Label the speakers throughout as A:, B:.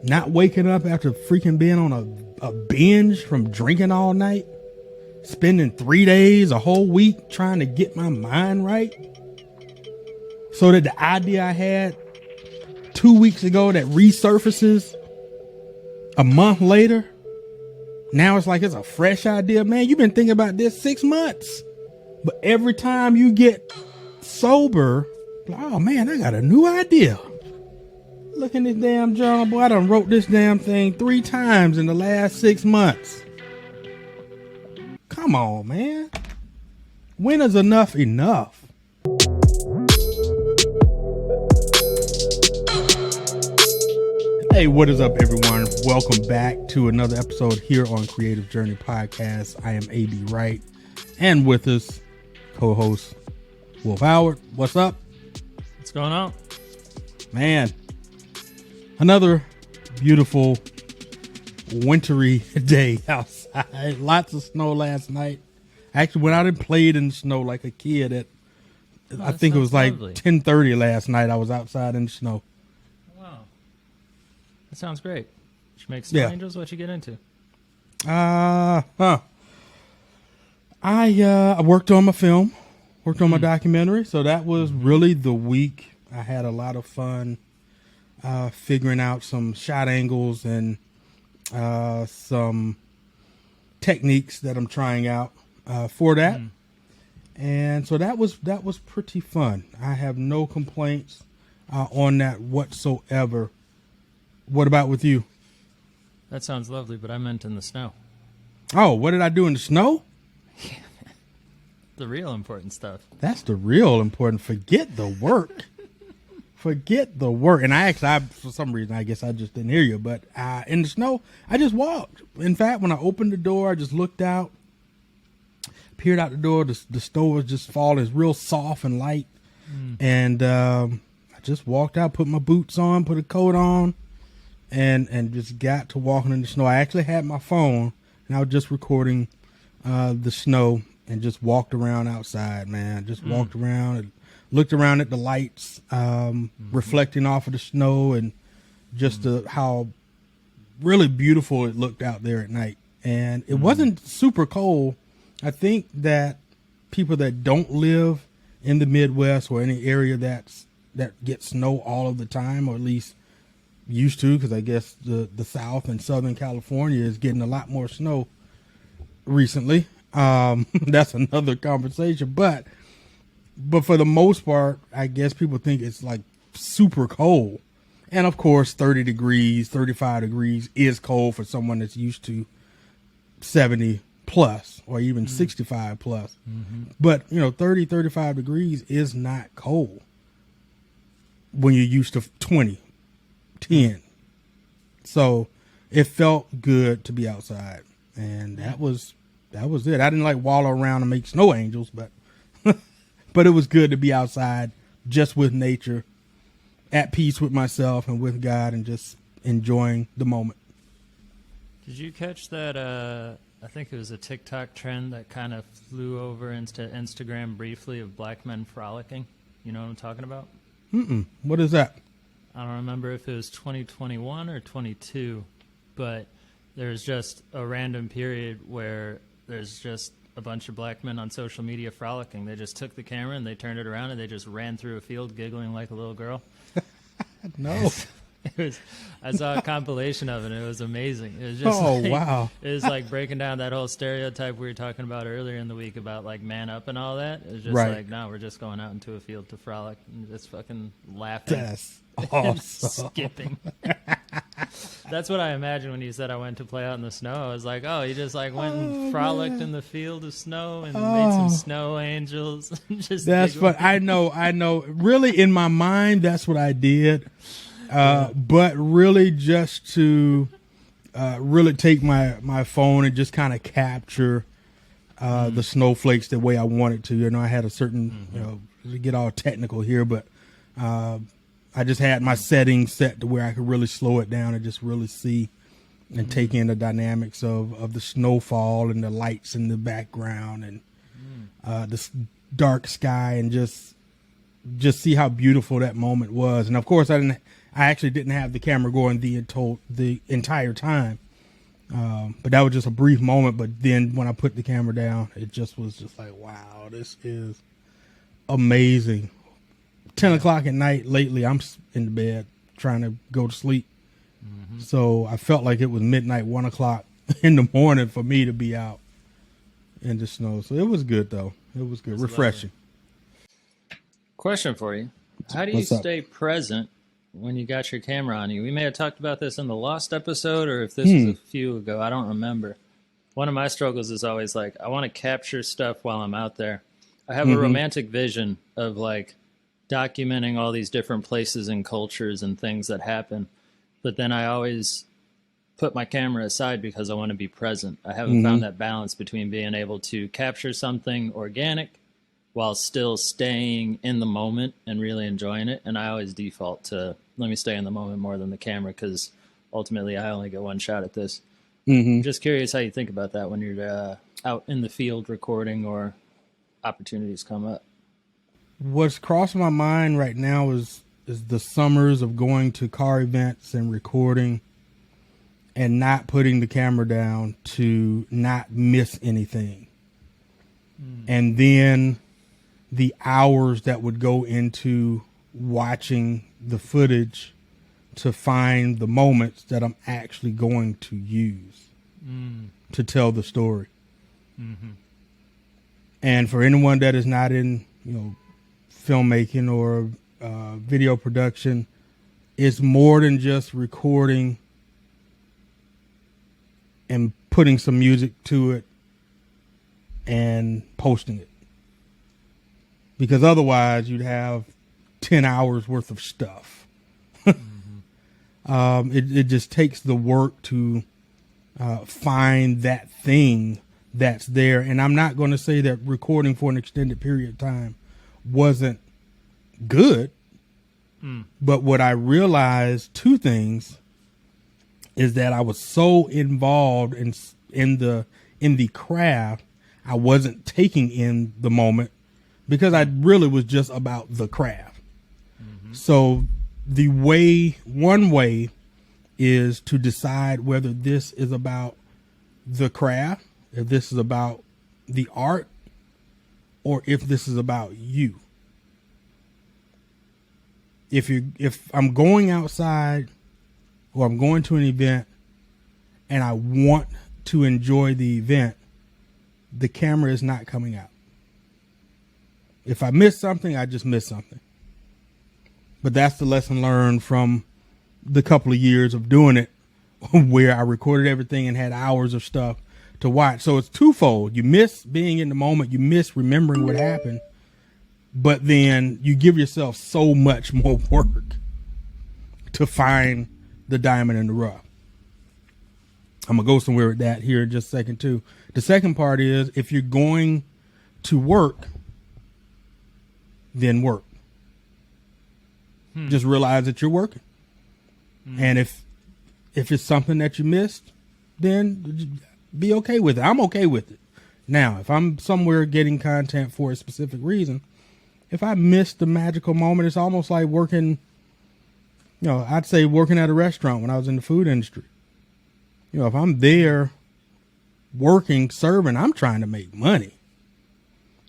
A: Not waking up after freaking being on a binge from drinking all night. Spending 3 days, a whole week trying to get my mind right. So that the idea I had 2 weeks ago that resurfaces a month later, now it's like it's a fresh idea. Man, you've been thinking about this 6 months. But every time you get sober, oh man, I got a new idea. Look in this damn journal, boy. I done wrote this damn thing 3 times in the last 6 months. Come on, man. When is enough enough? Hey, what is up, everyone? Welcome back to another episode here on Creative Journey Podcast. I am A.B. Wright, and with us, co-host Wolf Howard. What's up?
B: What's going on?
A: Man, another beautiful wintry day outside. Lots of snow last night. I actually went out and played in the snow like a kid I think it was like
B: lovely.
A: 10:30 last night. I was outside in the snow.
B: Wow. That sounds great. You make snow
A: Yeah.
B: angels? What you get into?
A: I worked on my film, worked on my documentary. So that was really the week. I had a lot of fun figuring out some shot angles and some techniques that I'm trying out for that. And so that was pretty fun. I have no complaints on that whatsoever. What about with you?
B: That sounds lovely, but I meant in the snow.
A: Oh, what did I do in the snow?
B: The real important stuff.
A: That's the real important. Forget the work. Forget the work. And I for some reason, I guess I just didn't hear you. But in the snow, I just walked. In fact, when I opened the door, I just looked out, peered out the door. The snow was just falling. It's real soft and light. And I just walked out, put my boots on, put a coat on, and just got to walking in the snow. I actually had my phone, and I was just recording the snow and just walked around outside, man. Just walked around and looked around at the lights, reflecting off of the snow, and just how really beautiful it looked out there at night. And it wasn't super cold. I think that people that don't live in the Midwest or any area that gets snow all of the time, or at least used to, because I guess the South and Southern California is getting a lot more snow recently. That's another conversation, but for the most part, I guess people think it's like super cold. And of course, 30 degrees, 35 degrees is cold for someone that's used to 70 plus or even 65 plus. But, 30, 35 degrees is not cold when you're used to 20, 10. So it felt good to be outside. And that was it. I didn't like wallow around and make snow angels, but but it was good to be outside just with nature, at peace with myself and with God, and just enjoying the moment.
B: Did you catch that? I think it was a TikTok trend that kind of flew over into Instagram briefly of black men frolicking. You know what I'm talking about?
A: What is that?
B: I don't remember if it was 2021 or 22, but there's just a random period where there's just a bunch of black men on social media frolicking. They just took the camera and they turned it around and they just ran through a field giggling like a little girl.
A: No.
B: I saw a compilation of it and it was amazing. It was just
A: wow.
B: It was like breaking down that whole stereotype we were talking about earlier in the week about like man up and all that. It was just
A: Right.
B: like, no, we're just going out into a field to frolic and just fucking laughing.
A: That's
B: And
A: awesome.
B: skipping. That's what I imagined when you said I went to play out in the snow. I was like, oh, you just like went and frolicked in the field of snow and made some snow angels. Just
A: That's
B: giggled.
A: what I know. Really, in my mind, that's what I did. But really, just to really take my phone and just kind of capture the snowflakes the way I wanted to. I had a certain, to get all technical here, but I just had my settings set to where I could really slow it down and just really see and take in the dynamics of the snowfall and the lights in the background and this dark sky, and just see how beautiful that moment was. And of course, I I actually didn't have the camera going the entire time. But that was just a brief moment. But then when I put the camera down, it just was just like, wow, this is amazing. 10 o'clock at night lately, I'm in the bed trying to go to sleep. Mm-hmm. So I felt like it was midnight, 1 o'clock in the morning for me to be out in the snow. So it was good, though. It was good. That's refreshing.
B: Lovely. Question for you. How do you stay present when you got your camera on you? We may have talked about this in the Lost episode, or if this was a few ago, I don't remember. One of my struggles is always like, I want to capture stuff while I'm out there. I have a romantic vision of like documenting all these different places and cultures and things that happen. But then I always put my camera aside because I want to be present. I haven't found that balance between being able to capture something organic while still staying in the moment and really enjoying it. And I always default to, let me stay in the moment more than the camera, because ultimately I only get one shot at this. I'm just curious how you think about that when you're out in the field recording or opportunities come up.
A: What's crossing my mind right now is the summers of going to car events and recording and not putting the camera down to not miss anything. And then the hours that would go into watching the footage to find the moments that I'm actually going to use to tell the story. And for anyone that is not in, filmmaking or video production, it's more than just recording and putting some music to it and posting it. Because otherwise you'd have 10 hours worth of stuff. It just takes the work to find that thing that's there. And I'm not going to say that recording for an extended period of time wasn't good. But what I realized, two things, is that I was so involved in the craft, I wasn't taking in the moment because I really was just about the craft. So one way is to decide whether this is about the craft, if this is about the art, or if this is about you. If I'm going outside or I'm going to an event and I want to enjoy the event, the camera is not coming out. If I miss something, I just miss something. But that's the lesson learned from the couple of years of doing it, where I recorded everything and had hours of stuff to watch. So it's twofold. You miss being in the moment. You miss remembering what happened. But then you give yourself so much more work to find the diamond in the rough. I'm going to go somewhere with that here in just a second, too. The second part is, if you're going to work, then work. Just realize that you're working. And if it's something that you missed, then be okay with it. I'm okay with it. Now, if I'm somewhere getting content for a specific reason, if I miss the magical moment, it's almost like working, I'd say working at a restaurant when I was in the food industry. If I'm there working, serving, I'm trying to make money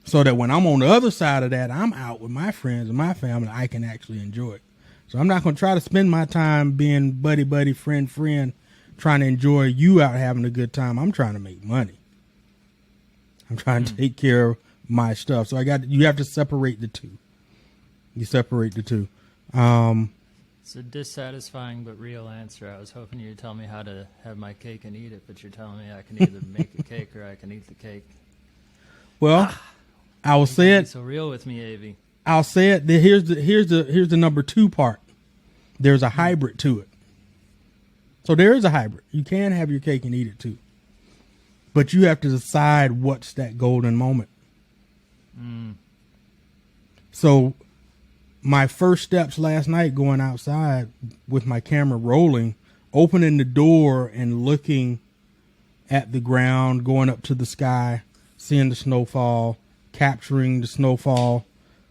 A: so that when I'm on the other side of that, I'm out with my friends and my family, I can actually enjoy it. So I'm not going to try to spend my time being buddy, friend, trying to enjoy you out having a good time. I'm trying to make money. I'm trying to take care of my stuff. So you have to separate the two. You separate the two.
B: It's a dissatisfying but real answer. I was hoping you'd tell me how to have my cake and eat it, but you're telling me I can either make a cake or I can eat the cake.
A: Well, I will say it.
B: So real with me, Avi.
A: I'll say it. Here's the number two part. There's a hybrid to it. So there is a hybrid. You can have your cake and eat it too. But you have to decide what's that golden moment. So my first steps last night, going outside with my camera rolling, opening the door and looking at the ground, going up to the sky, seeing the snowfall, capturing the snowfall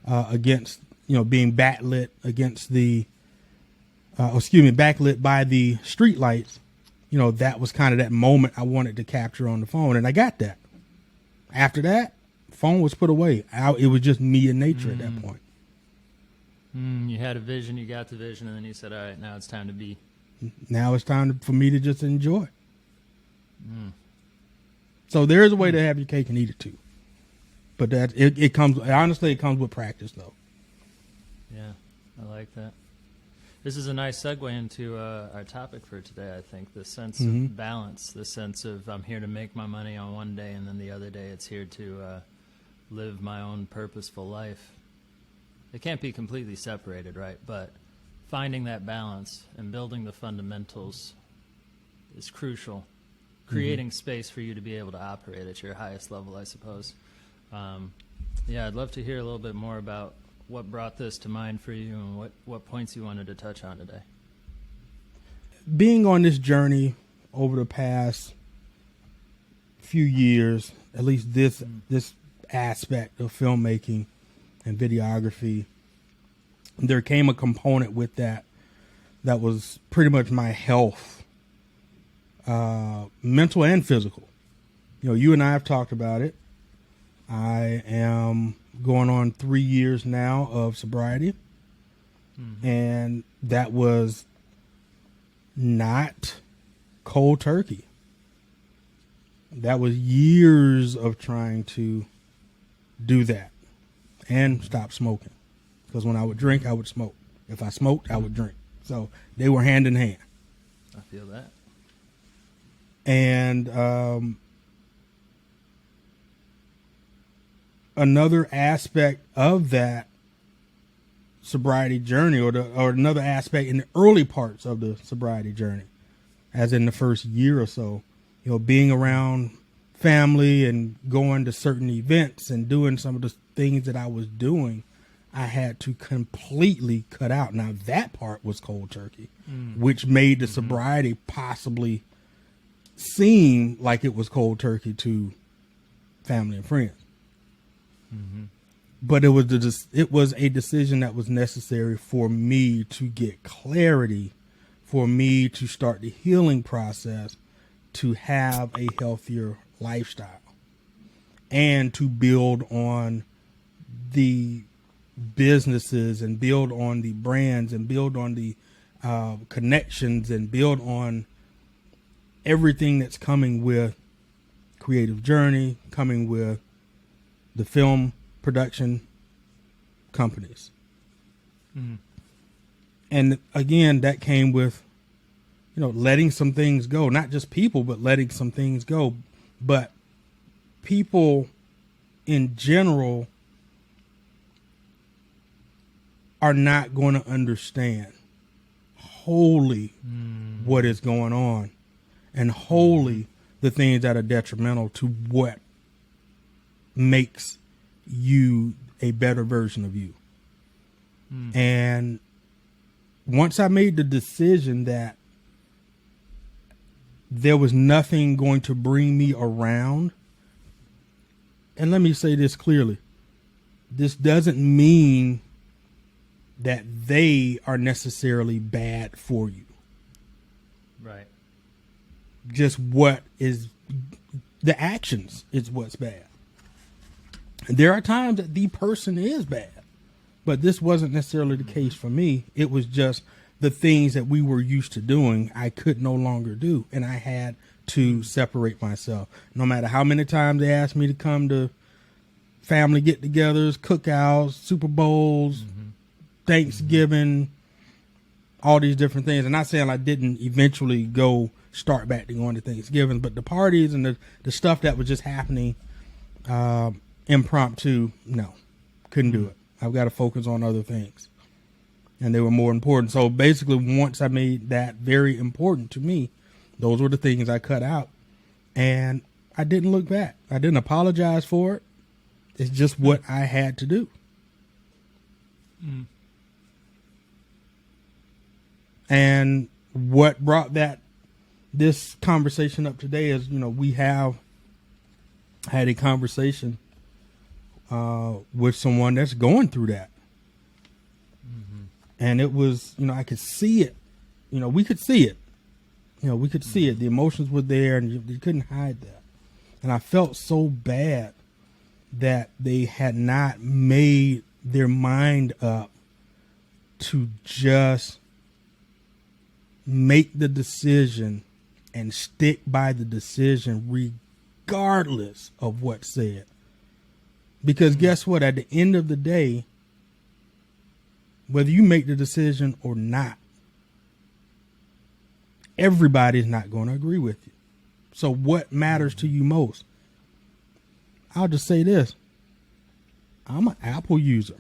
A: against, being backlit against the backlit by the street lights, that was kind of that moment I wanted to capture on the phone. And I got that. After that, phone was put away. It was just me and nature at that point.
B: You had a vision, you got the vision, and then you said, all right, now it's time to be.
A: Now it's time for me to just enjoy. So there is a way to have your cake and eat it too. But that it comes with practice though.
B: Yeah, I like that. This is a nice segue into our topic for today, I think. The sense of balance, the sense of I'm here to make my money on one day, and then the other day it's here to live my own purposeful life. It can't be completely separated, right? But finding that balance and building the fundamentals is crucial. Creating space for you to be able to operate at your highest level, I suppose. I'd love to hear a little bit more about what brought this to mind for you and what points you wanted to touch on today.
A: Being on this journey over the past few years, at least this aspect of filmmaking and videography, there came a component with that was pretty much my health, mental and physical. You and I have talked about it. I am going on 3 years now of sobriety, and that was not cold turkey. That was years of trying to do that and stop smoking. Because when I would drink, I would smoke. If I smoked, I would drink. So they were hand in hand.
B: I feel that.
A: And another aspect of that sobriety journey, or another aspect in the early parts of the sobriety journey, as in the first year or so, being around family and going to certain events and doing some of the things that I was doing, I had to completely cut out. Now that part was cold turkey, which made the sobriety possibly seem like it was cold turkey to family and friends. But it was a decision that was necessary for me to get clarity, for me to start the healing process, to have a healthier lifestyle, and to build on the businesses and build on the brands and build on the connections and build on everything that's coming with Creative Journey, coming with the film production companies. And again, that came with, letting some things go, not just people, but letting some things go. But people in general are not going to understand wholly what is going on and wholly the things that are detrimental to what makes you a better version of you. And once I made the decision that there was nothing going to bring me around, and let me say this clearly, this doesn't mean that they are necessarily bad for you.
B: Right.
A: Just what is the actions is what's bad. There are times that the person is bad, but this wasn't necessarily the case for me. It was just the things that we were used to doing, I could no longer do. And I had to separate myself. No matter how many times they asked me to come to family get-togethers, cookouts, Super Bowls, Thanksgiving, all these different things. And not saying I didn't eventually start back to going to Thanksgiving, but the parties and the stuff that was just happening impromptu, no, couldn't do it. I've got to focus on other things. And they were more important. So basically, once I made that very important to me, those were the things I cut out. And I didn't look back. I didn't apologize for it. It's just what I had to do. And what brought this conversation up today is, we have had a conversation with someone that's going through that. And it was, I could see it we could see it. We could see it. The emotions were there, and you couldn't hide that. And I felt so bad that they had not made their mind up to just make the decision and stick by the decision regardless of what's said. Because guess what? At the end of the day, whether you make the decision or not, everybody's not going to agree with you. So what matters to you most? I'll just say this. I'm an Apple user.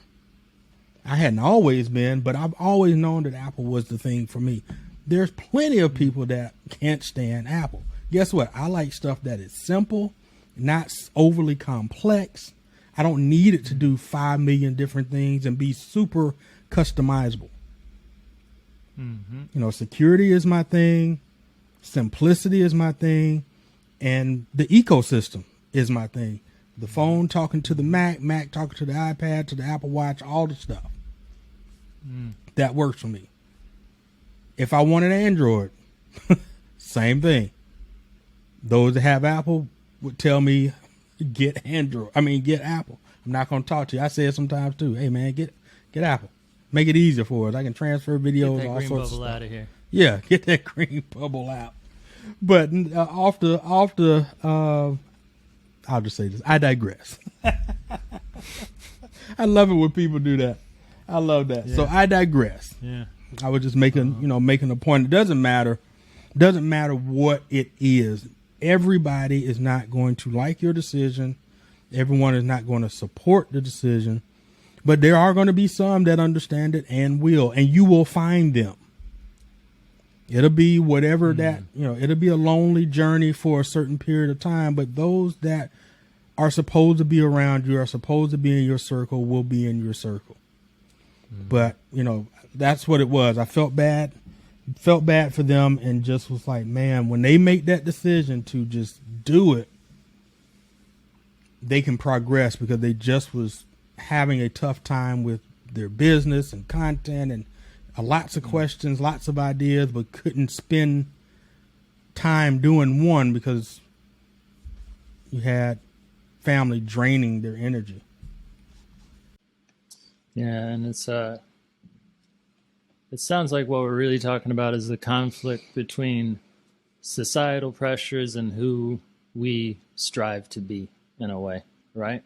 A: I hadn't always been, but I've always known that Apple was the thing for me. There's plenty of people that can't stand Apple. Guess what? I like stuff that is simple, not overly complex. I don't need it to do 5 million different things and be super customizable. Security is my thing. Simplicity is my thing. And the ecosystem is my thing. The phone talking to the Mac, Mac talking to the iPad, to the Apple Watch, all the stuff. That works for me. If I wanted Android, same thing. Those that have Apple would tell me, get Apple. I'm not going to talk to you. I say it sometimes too. Hey man, get Apple. Make it easier for us. I can transfer videos, all sorts of stuff. Get that green bubble out of here. Yeah, get that green bubble out. But I'll just say this. I digress. I love it when people do that. I love that. Yeah. So I digress. Yeah. I was just making a point. It doesn't matter what it is. Everybody is not going to like your decision. Everyone is not going to support the decision. But there are going to be some that understand it and will, and you will find them. It'll be whatever that, it'll be a lonely journey for a certain period of time, but those that are supposed to be around you, are supposed to be in your circle, will be in your circle. But, that's what it was. I felt bad for them, and just was like, man, when they make that decision to just do it, they can progress, because they just was having a tough time with their business and content and lots of questions, lots of ideas, but couldn't spend time doing one because you had family draining their energy.
B: Yeah, and it sounds like what we're really talking about is the conflict between societal pressures and who we strive to be, in a way, right?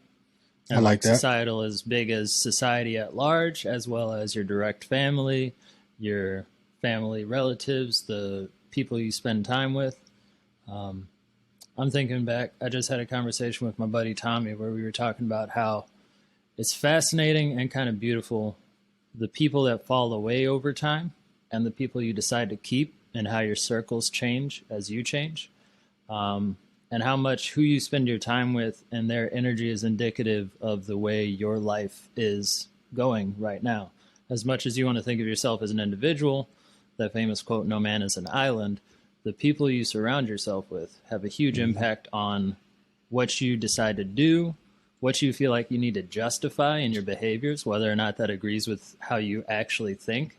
B: And
A: I like that.
B: Societal as big as society at large, as well as your direct family, your family relatives, the people you spend time with. I'm thinking back, I just had a conversation with my buddy Tommy where we were talking about how it's fascinating and kind of beautiful, the people that fall away over time and the people you decide to keep, and how your circles change as you change. And how much who you spend your time with and their energy is indicative of the way your life is going right now. As much as you want to think of yourself as an individual, that famous quote, "No man is an island," the people you surround yourself with have a huge impact on what you decide to do, what you feel like you need to justify in your behaviors, whether or not that agrees with how you actually think.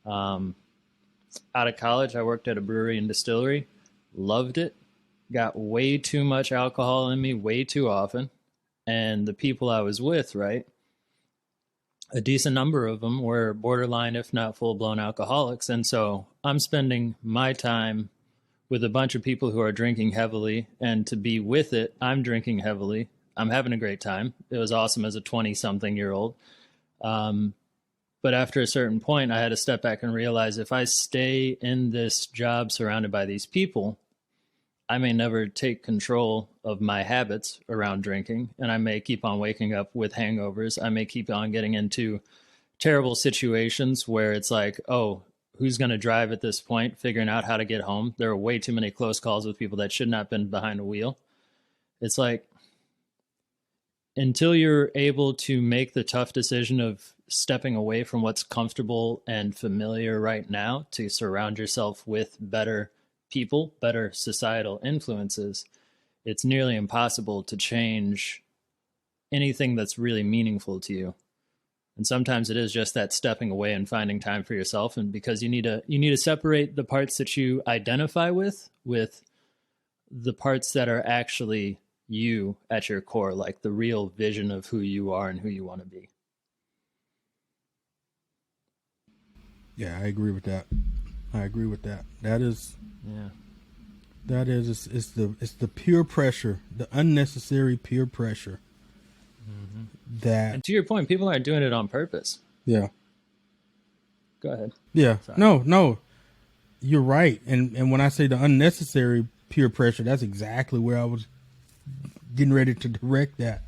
B: Out of college, I worked at a brewery and distillery, loved it. Got way too much alcohol in me way too often. And the people I was with, right, a decent number of them were borderline, if not full-blown alcoholics. And so I'm spending my time with a bunch of people who are drinking heavily. And to be with it, I'm drinking heavily. I'm having a great time. It was awesome as a 20-something-year-old. But after a certain point, I had to step back and realize if I stay in this job surrounded by these people, I may never take control of my habits around drinking, and I may keep on waking up with hangovers. I may keep on getting into terrible situations where it's like, oh, who's going to drive at this point, figuring out how to get home. There are way too many close calls with people that should not have been behind a wheel. It's like, until you're able to make the tough decision of stepping away from what's comfortable and familiar right now to surround yourself with better people, better societal influences, it's nearly impossible to change anything that's really meaningful to you. And sometimes it is just that stepping away and finding time for yourself. And because you need to separate the parts that you identify with the parts that are actually you at your core, like the real vision of who you are and who you want to be.
A: Yeah, I agree with that. That is, it's the peer pressure, the unnecessary peer pressure. That,
B: and to your point, people aren't doing it on purpose.
A: Yeah.
B: Go ahead.
A: Yeah.
B: Sorry.
A: No, you're right. And when I say the unnecessary peer pressure, that's exactly where I was getting ready to direct that,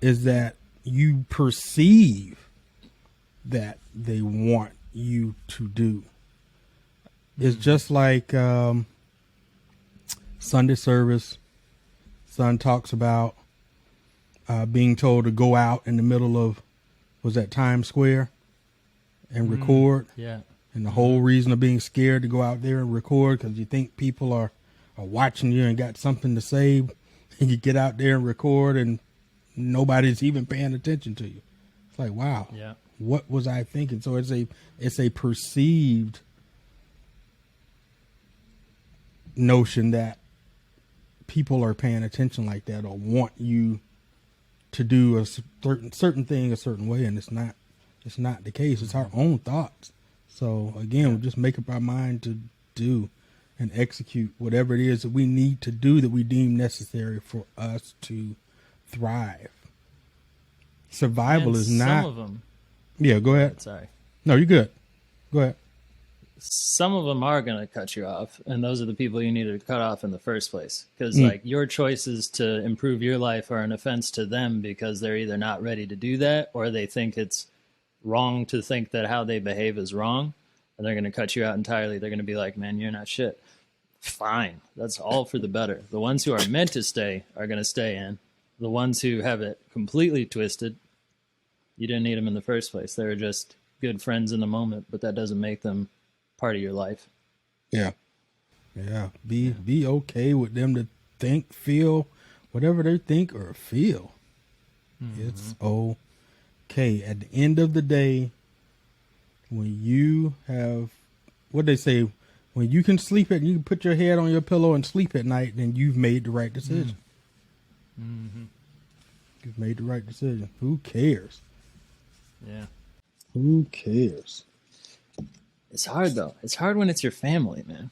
A: is that you perceive that they want you to do. It's just like Sunday service. Son talks about being told to go out in the middle of, was that Times Square, and record.
B: Yeah.
A: And the whole reason of being scared to go out there and record, because you think people are watching you and got something to say, and you get out there and record and nobody's even paying attention to you. It's like, wow,
B: yeah,
A: what was I thinking? So it's a perceived notion that people are paying attention like that, or want you to do a certain thing a certain way, and it's not the case. It's our own thoughts. So again, we just make up our mind to do and execute whatever it is that we need to do, that we deem necessary for us to thrive. Survival is not.
B: Some of them.
A: Yeah, go ahead.
B: Sorry.
A: No, you're good. Go ahead.
B: Some of them are going to cut you off, and those are the people you need to cut off in the first place, because like your choices to improve your life are an offense to them, because they're either not ready to do that, or they think it's wrong to think that how they behave is wrong, and they're going to cut you out entirely. They're going to be like, man, you're not shit. Fine. That's all for the better. The ones who are meant to stay are going to stay in. The ones who have it completely twisted, you didn't need them in the first place. They're just good friends in the moment, but that doesn't make them part of your life.
A: Yeah. Be okay with them to think, feel whatever they think or feel. It's okay. At the end of the day, when you have, what they say, when you can sleep you can put your head on your pillow and sleep at night, then you've made the right decision. You've made the right decision. Who cares?
B: Yeah.
A: Who cares?
B: It's hard, though. It's hard when it's your family, man.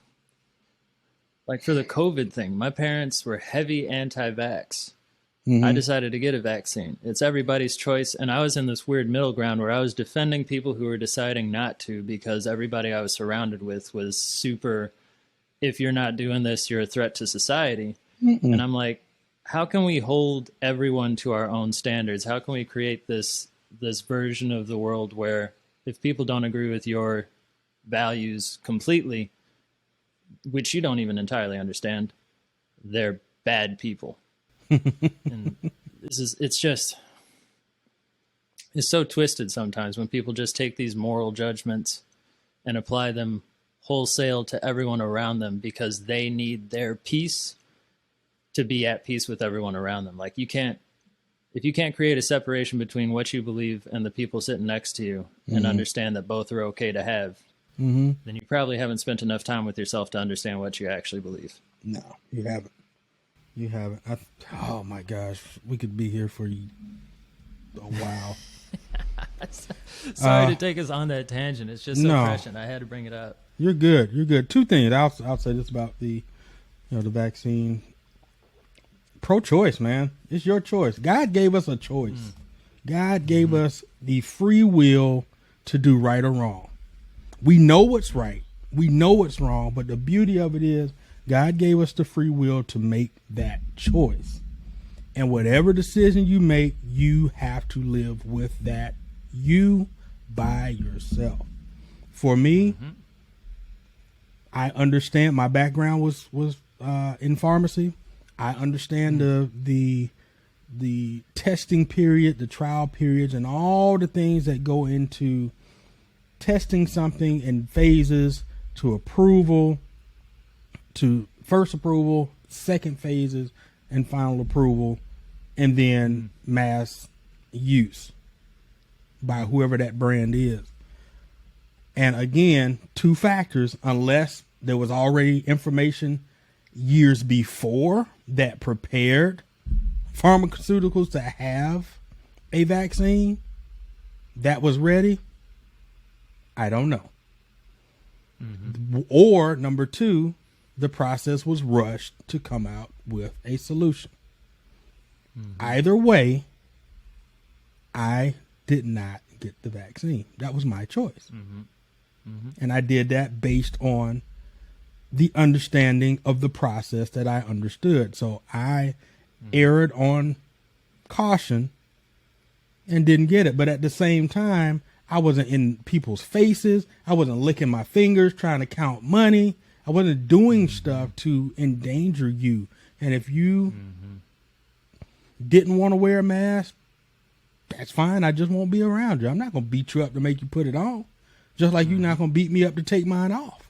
B: Like for the COVID thing, my parents were heavy anti-vax. I decided to get a vaccine. It's everybody's choice. And I was in this weird middle ground where I was defending people who were deciding not to, because everybody I was surrounded with was super, if you're not doing this, you're a threat to society. And I'm like, how can we hold everyone to our own standards? How can we create this version of the world where if people don't agree with your values completely, which you don't even entirely understand, they're bad people. And it's so twisted sometimes when people just take these moral judgments and apply them wholesale to everyone around them, because they need their peace to be at peace with everyone around them. Like if you can't create a separation between what you believe and the people sitting next to you and understand that both are okay to have, then you probably haven't spent enough time with yourself to understand what you actually believe.
A: No, you haven't. You haven't. Oh my gosh, we could be here for a while.
B: Sorry to take us on that tangent. It's just so prescient. I had to bring it up.
A: You're good. You're good. Two things. I'll say this about the vaccine. Pro-choice, man. It's your choice. God gave us a choice. God gave us the free will to do right or wrong. We know what's right. We know what's wrong. But the beauty of it is, God gave us the free will to make that choice. And whatever decision you make, you have to live with that, you by yourself. For me, I understand my background was in pharmacy. I understand the testing period, the trial periods, and all the things that go into testing something in phases to approval, to first approval, second phases, and final approval, and then mass use. by whoever that brand is. And again, two factors, unless there was already information years before that prepared pharmaceuticals to have a vaccine that was ready, I don't know. Or number two, the process was rushed to come out with a solution. Either way, I did not get the vaccine. That was my choice. And I did that based on the understanding of the process that I understood. So I erred on caution and didn't get it. But at the same time, I wasn't in people's faces. I wasn't licking my fingers trying to count money. I wasn't doing stuff to endanger you. And if you didn't want to wear a mask, that's fine. I just won't be around you. I'm not going to beat you up to make you put it on. Just like you're not going to beat me up to take mine off.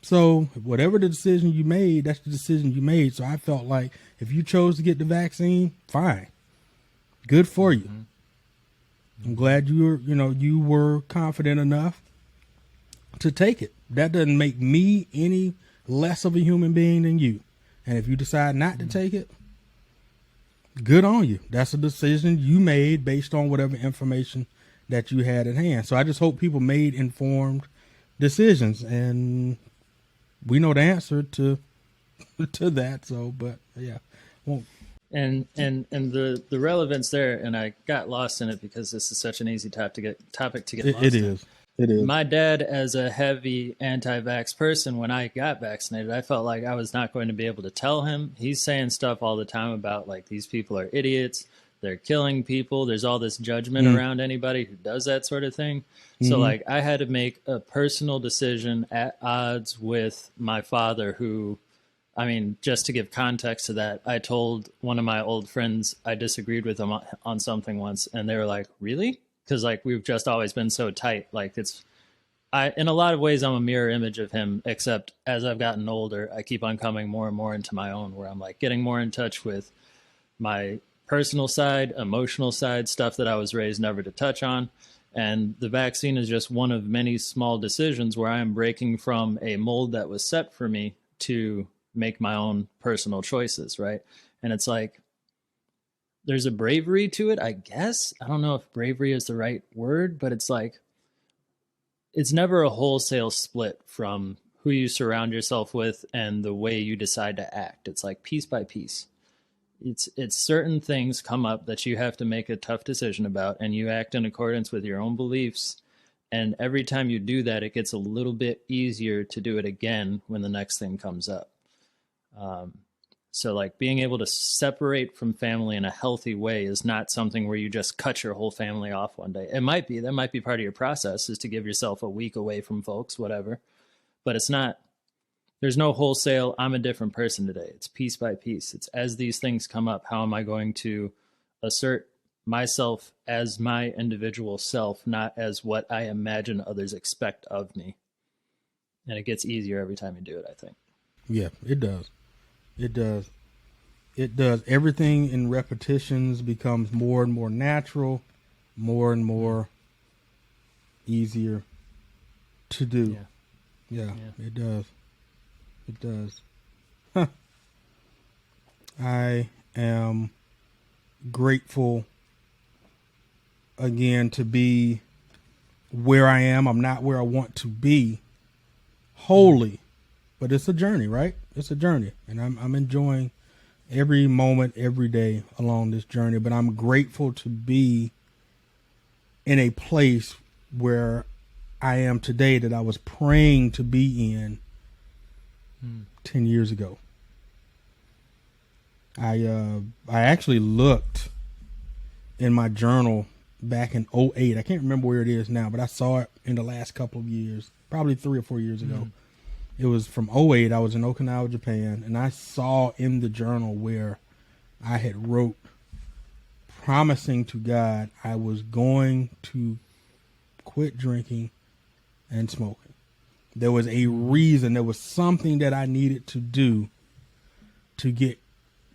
A: So whatever the decision you made, that's the decision you made. So I felt like if you chose to get the vaccine, fine. Good for you. I'm glad you were confident enough to take it. That doesn't make me any less of a human being than you. And if you decide not to take it, good on you. That's a decision you made based on whatever information that you had at hand. So I just hope people made informed decisions, and we know the answer to that. So, but yeah, won't.
B: And the relevance there, and I got lost in it because this is such an easy topic to get lost in.
A: It is.
B: My dad, as a heavy anti-vax person, when I got vaccinated, I felt like I was not going to be able to tell him. He's saying stuff all the time about like these people are idiots. They're killing people. There's all this judgment around anybody who does that sort of thing. So like I had to make a personal decision at odds with my father who, I mean, just to give context to that, I told one of my old friends I disagreed with him on something once, and they were like, really? Because like we've just always been so tight. Like in a lot of ways, I'm a mirror image of him, except as I've gotten older, I keep on coming more and more into my own, where I'm like getting more in touch with my personal side, emotional side, stuff that I was raised never to touch on. And the vaccine is just one of many small decisions where I am breaking from a mold that was set for me to make my own personal choices, right? And it's like, there's a bravery to it, I guess. I don't know if bravery is the right word, but it's like, it's never a wholesale split from who you surround yourself with and the way you decide to act. It's like piece by piece. It's certain things come up that you have to make a tough decision about, and you act in accordance with your own beliefs. And every time you do that, it gets a little bit easier to do it again when the next thing comes up. So like being able to separate from family in a healthy way is not something where you just cut your whole family off one day. That might be part of your process, is to give yourself a week away from folks, whatever. But it's not, there's no wholesale, I'm a different person today. It's piece by piece. It's as these things come up, how am I going to assert myself as my individual self, not as what I imagine others expect of me. And it gets easier every time you do it, I think.
A: Yeah, it does. It does. It does. Everything in repetitions becomes more and more natural, more and more easier to do. Yeah. It does. It does. Huh. I am grateful again to be where I am. I'm not where I want to be wholly, but it's a journey, right? It's a journey, and I'm enjoying every moment, every day along this journey. But I'm grateful to be in a place where I am today that I was praying to be in 10 years ago. I actually looked in my journal back in 2008. I can't remember where it is now, but I saw it in the last couple of years, probably 3 or 4 years ago. It was from 2008. I was in Okinawa, Japan, and I saw in the journal where I had wrote, promising to God I was going to quit drinking and smoking. There was a reason. There was something that I needed to do to get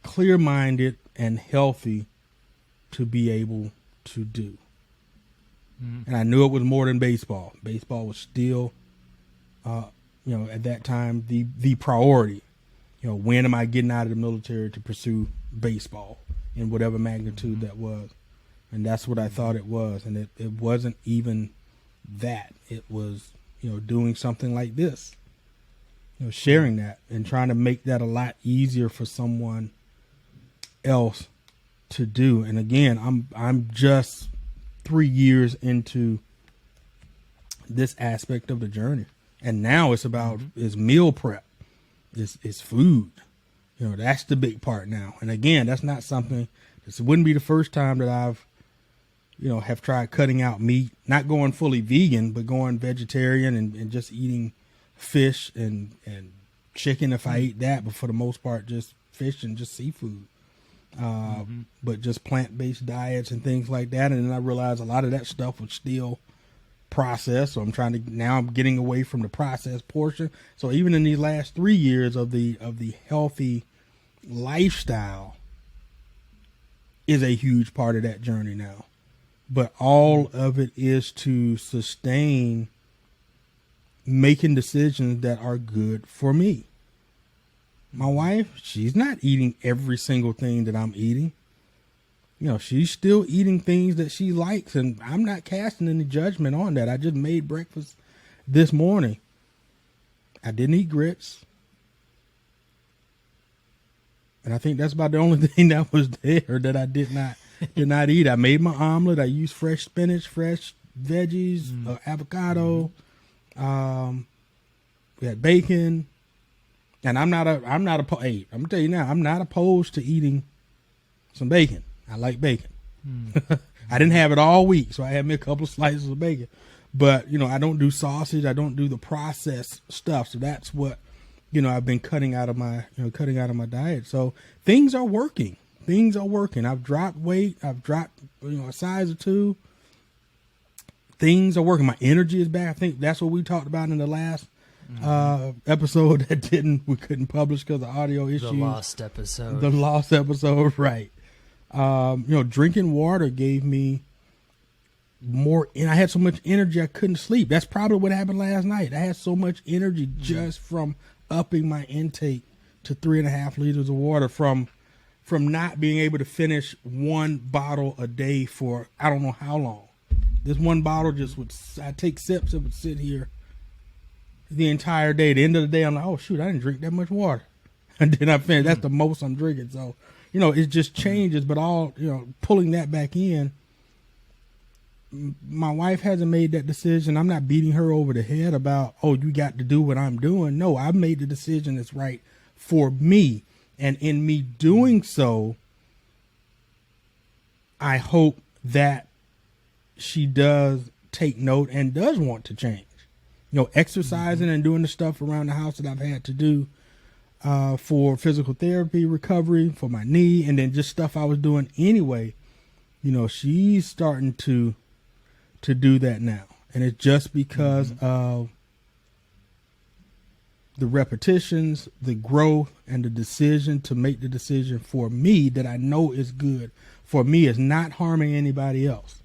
A: clear-minded and healthy to be able to do. And I knew it was more than baseball. Baseball was still, at that time, the priority. When am I getting out of the military to pursue baseball in whatever magnitude that was? And that's what I thought it was. And it wasn't even that. It was, doing something like this, sharing that and trying to make that a lot easier for someone else to do. And again, I'm just 3 years into this aspect of the journey. And now it's about is meal prep. It's food. That's the big part now. And again, that's not something, this wouldn't be the first time that I've, have tried cutting out meat, not going fully vegan, but going vegetarian and just eating fish and chicken if I eat that, but for the most part, just fish and just seafood. But just plant-based diets and things like that. And then I realized a lot of that stuff was still processed. So I'm getting away from the processed portion. So even in these last 3 years of the healthy lifestyle is a huge part of that journey now. But all of it is to sustain making decisions that are good for me. My wife, she's not eating every single thing that I'm eating. She's still eating things that she likes, and I'm not casting any judgment on that. I just made breakfast this morning. I didn't eat grits. And I think that's about the only thing that was there that I did not eat. I made my omelet. I used fresh spinach, fresh veggies, avocado. We had bacon. And I'm not opposed. Hey, I'm gonna tell you now, I'm not opposed to eating some bacon. I like bacon. I didn't have it all week, so I had me a couple of slices of bacon. But I don't do sausage. I don't do the processed stuff. So that's what I've been cutting out of my diet. So things are working. I've dropped weight. I've dropped a size or two. Things are working. My energy is back. I think that's what we talked about in the last episode that we couldn't publish because of audio issues.
B: The
A: lost episode, right. Drinking water gave me more, and I had so much energy I couldn't sleep. That's probably what happened last night. I had so much energy just from upping my intake to 3.5 liters of water from not being able to finish one bottle a day for I don't know how long. This one bottle I take sips, it would sit here the entire day. At the end of the day, I'm like, oh shoot, I didn't drink that much water. And then I finished. That's the most I'm drinking. So, it just changes, but all, pulling that back in, my wife hasn't made that decision. I'm not beating her over the head about, oh, you got to do what I'm doing. No, I've made the decision that's right for me. And in me doing so, I hope that she does take note and does want to change. Exercising and doing the stuff around the house that I've had to do for physical therapy, recovery, for my knee, and then just stuff I was doing anyway. She's starting to do that now. And it's just because of the repetitions, the growth, and the decision to make the decision for me that I know is good for me. Is not harming anybody else.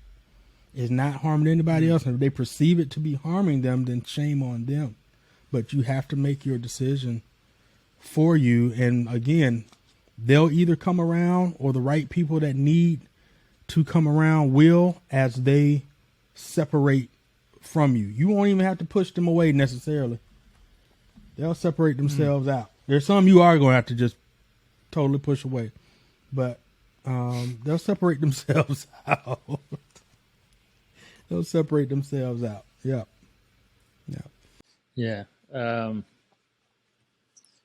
A: It's not harming anybody else. And if they perceive it to be harming them, then shame on them. But you have to make your decision for you. And again, they'll either come around, or the right people that need to come around will, as they separate from you. You won't even have to push them away necessarily. They'll separate themselves out. There's some you are going to have to just totally push away. But they'll separate themselves out. They'll separate themselves out. Yep.
B: Yeah.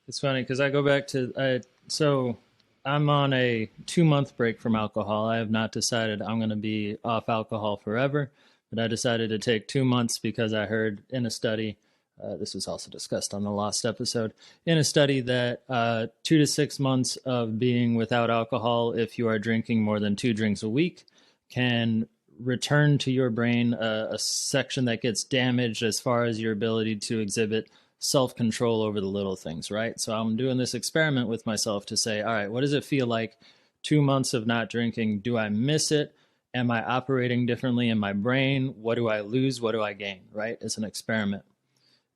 B: It's funny because I go back to, so I'm on a 2-month break from alcohol. I have not decided I'm going to be off alcohol forever, but I decided to take 2 months because I heard in a study, this was also discussed on the last episode, in a study that 2 to 6 months of being without alcohol, if you are drinking more than 2 drinks a week, can return to your brain a section that gets damaged as far as your ability to exhibit self-control over the little things, right? So I'm doing this experiment with myself to say, all right, what does it feel like 2 months of not drinking? Do I miss it? Am I operating differently in my brain? What do I lose? What do I gain? Right? It's an experiment.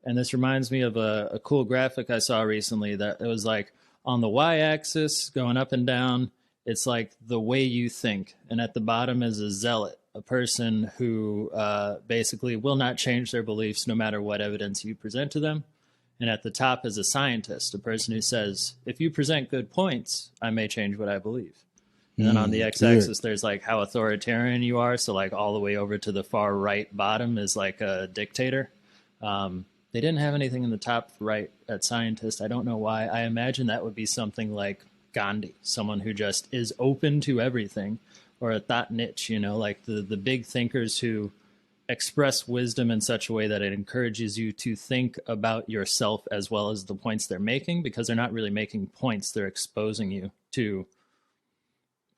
B: And this reminds me of a cool graphic I saw recently that it was like on the y-axis going up and down, it's like the way you think. And at the bottom is a zealot, a person who basically will not change their beliefs no matter what evidence you present to them. And at the top is a scientist, a person who says, if you present good points, I may change what I believe. And then on the x-axis, there's like how authoritarian you are. So like all the way over to the far right bottom is like a dictator. They didn't have anything in the top right at scientist. I don't know why. I imagine that would be something like Gandhi, someone who just is open to everything, or a thought niche, you know, like the big thinkers who express wisdom in such a way that it encourages you to think about yourself as well as the points they're making, because they're not really making points. They're exposing you to,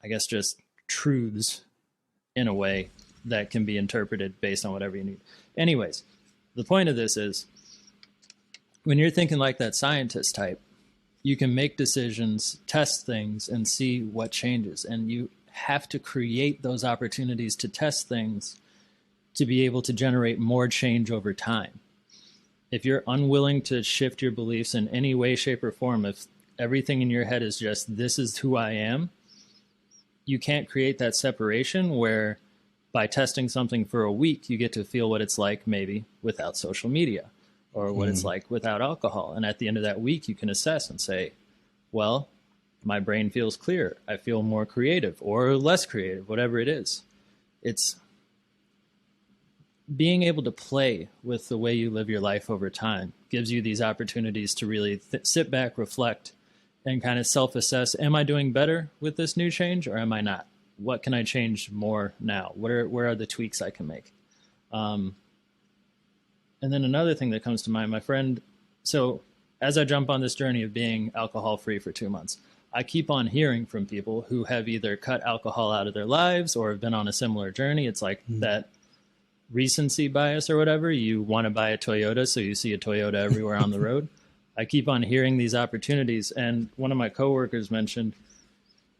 B: I guess, just truths in a way that can be interpreted based on whatever you need. Anyways, the point of this is, when you're thinking like that scientist type, you can make decisions, test things, and see what changes. And you have to create those opportunities to test things to be able to generate more change over time. If you're unwilling to shift your beliefs in any way, shape, or form, if everything in your head is just, this is who I am, you can't create that separation where by testing something for a week, you get to feel what it's like maybe without social media, or what it's like without alcohol. And at the end of that week, you can assess and say, well, my brain feels clear. I feel more creative or less creative, whatever it is. It's being able to play with the way you live your life over time gives you these opportunities to really sit back, reflect, and kind of self-assess. Am I doing better with this new change, or am I not? What can I change more now? Where are the tweaks I can make? And then another thing that comes to mind, my friend, so as I jump on this journey of being alcohol-free for 2 months, I keep on hearing from people who have either cut alcohol out of their lives or have been on a similar journey. It's like that recency bias or whatever. You want to buy a Toyota, so you see a Toyota everywhere on the road. I keep on hearing these opportunities. And one of my coworkers mentioned,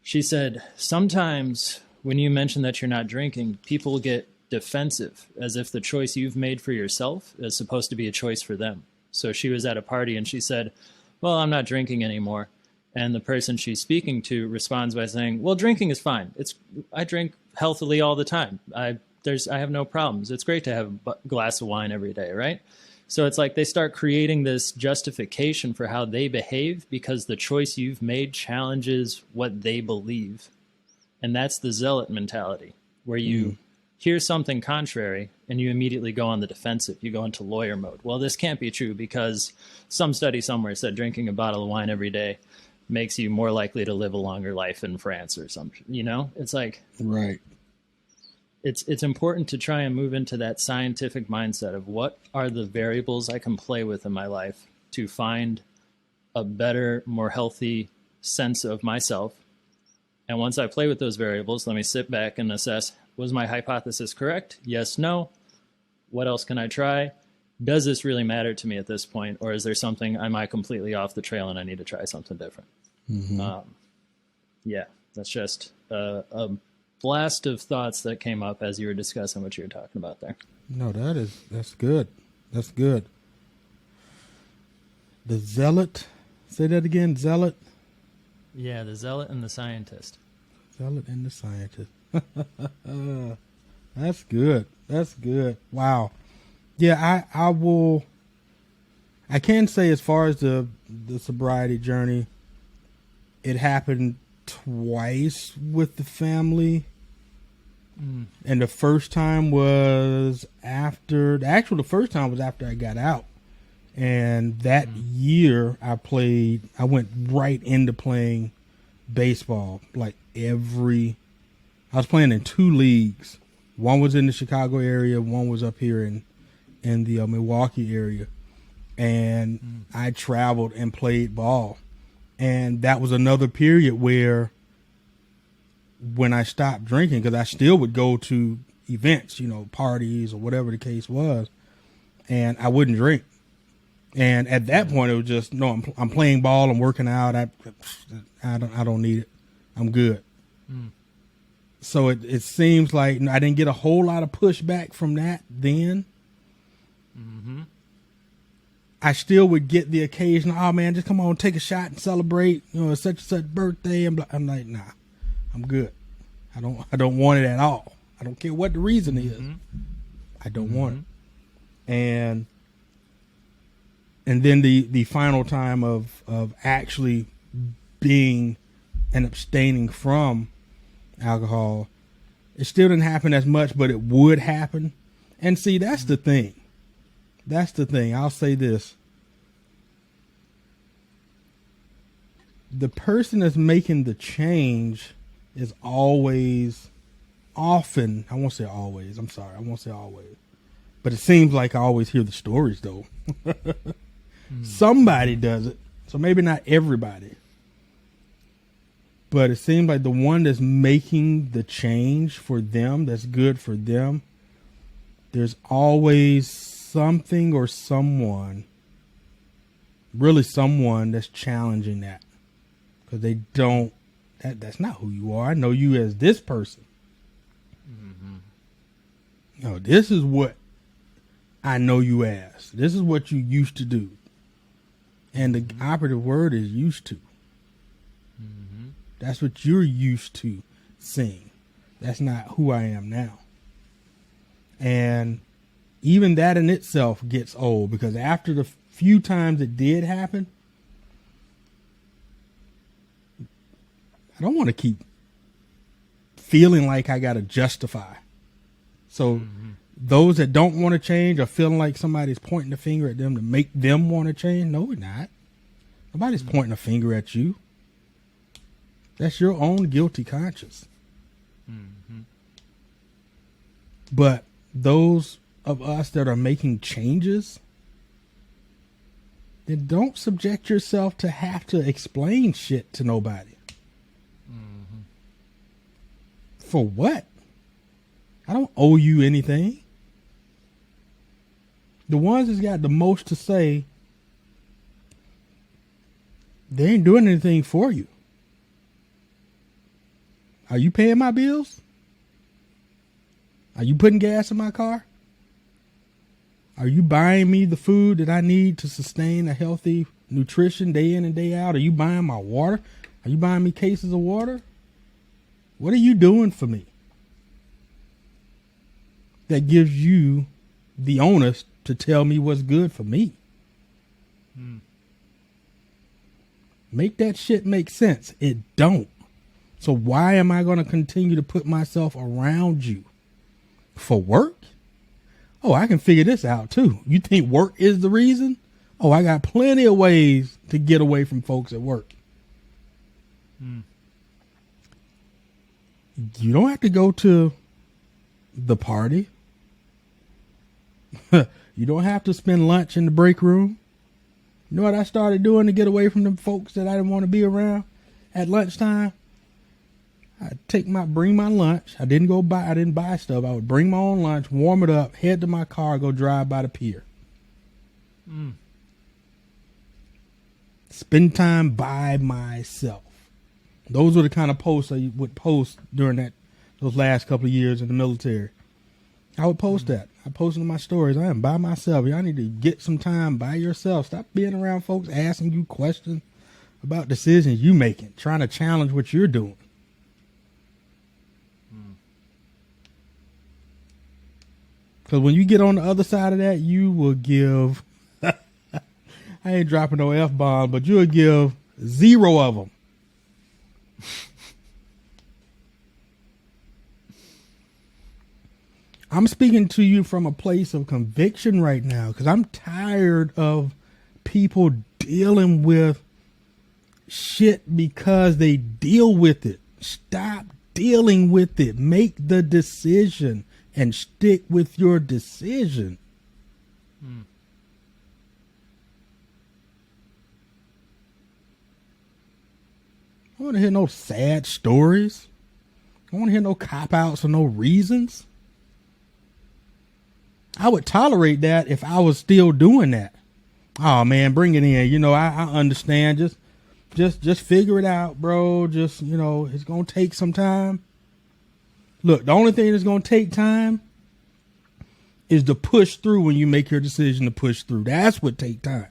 B: she said, sometimes when you mention that you're not drinking, people get defensive, as if the choice you've made for yourself is supposed to be a choice for them. So she was at a party and she said, well, I'm not drinking anymore. And the person she's speaking to responds by saying, well, drinking is fine. I drink healthily all the time. I have no problems. It's great to have a glass of wine every day, right? So it's like they start creating this justification for how they behave because the choice you've made challenges what they believe. And that's the zealot mentality, where you hear something contrary and you immediately go on the defensive. You go into lawyer mode. Well, this can't be true because some study somewhere said drinking a bottle of wine every day makes you more likely to live a longer life in France or something. You know, it's like,
A: right.
B: It's important to try and move into that scientific mindset of what are the variables I can play with in my life to find a better, more healthy sense of myself. And once I play with those variables, let me sit back and assess, was my hypothesis correct? Yes, no. What else can I try? Does this really matter to me at this point? Or is there something, am I completely off the trail and I need to try something different? Yeah, that's just a blast of thoughts that came up as you were discussing what you were talking about there.
A: No, that's good. That's good. The zealot, say that again, zealot?
B: Yeah, the zealot and the scientist.
A: Zealot and the scientist. That's good. That's good. Wow. Yeah, I can say as far as the sobriety journey, it happened twice with the family. And the first time was the first time was after I got out. And that year I went right into playing baseball. I was playing in 2 leagues. One was in the Chicago area. One was up here in the Milwaukee area. And I traveled and played ball. And that was another period where when I stopped drinking, because I still would go to events, parties or whatever the case was, and I wouldn't drink. And at that point, it was just, no, I'm playing ball, I'm working out, I don't need it, I'm good. So it seems like I didn't get a whole lot of pushback from that then.
B: Mm-hmm.
A: I still would get the occasional, oh man, just come on, take a shot and celebrate. You know, it's such and such birthday. I'm like, nah, I'm good. I don't want it at all. I don't care what the reason is. I don't want it. And then the final time of actually being and abstaining from alcohol, it still didn't happen as much, but it would happen. And see, that's the thing. That's the thing. I'll say this. The person that's making the change is often, I won't say always, I'm sorry, I won't say always. But it seems like I always hear the stories, though. Somebody does it. So maybe not everybody. But it seems like the one that's making the change for them, that's good for them, there's always something or someone, really someone that's challenging that. Because they don't, that's not who you are. I know you as this person. No, this is what I know you as. This is what you used to do. And the operative word is used to. That's what you're used to seeing. That's not who I am now. And even that in itself gets old, because after the few times it did happen, I don't want to keep feeling like I got to justify. So those that don't want to change or feeling like somebody's pointing the finger at them to make them want to change, no, we're not. Nobody's pointing a finger at you. That's your own guilty conscience. But those of us that are making changes, then don't subject yourself to have to explain shit to nobody. For what? I don't owe you anything. The ones that's got the most to say, they ain't doing anything for you. Are you paying my bills? Are you putting gas in my car? Are you buying me the food that I need to sustain a healthy nutrition day in and day out? Are you buying my water? Are you buying me cases of water? What are you doing for me that gives you the onus to tell me what's good for me? Make that shit make sense. It don't. So why am I going to continue to put myself around you? For work? Oh, I can figure this out too. You think work is the reason? Oh, I got plenty of ways to get away from folks at work. You don't have to go to the party. You don't have to spend lunch in the break room. You know what I started doing to get away from them folks that I didn't want to be around at lunchtime? I'd bring my lunch. I didn't buy stuff. I would bring my own lunch, warm it up, head to my car, go drive by the pier. Spend time by myself. Those were the kind of posts I would post during those last couple of years in the military. I would post that. I posted in my stories, I am by myself. Y'all need to get some time by yourself. Stop being around folks asking you questions about decisions you making, trying to challenge what you're doing. Because when you get on the other side of that, you will give, I ain't dropping no F-bomb, but you'll give 0 of them. I'm speaking to you from a place of conviction right now, because I'm tired of people dealing with shit because they deal with it. Stop dealing with it. Make the decision and stick with your decision. I don't want to hear no sad stories. I don't want to hear no cop-outs for no reasons. I would tolerate that if I was still doing that. Oh man, bring it in. You know, I understand. Just figure it out, bro. Just, you know, it's going to take some time. Look, the only thing that's going to take time is to push through when you make your decision to push through. That's what take time.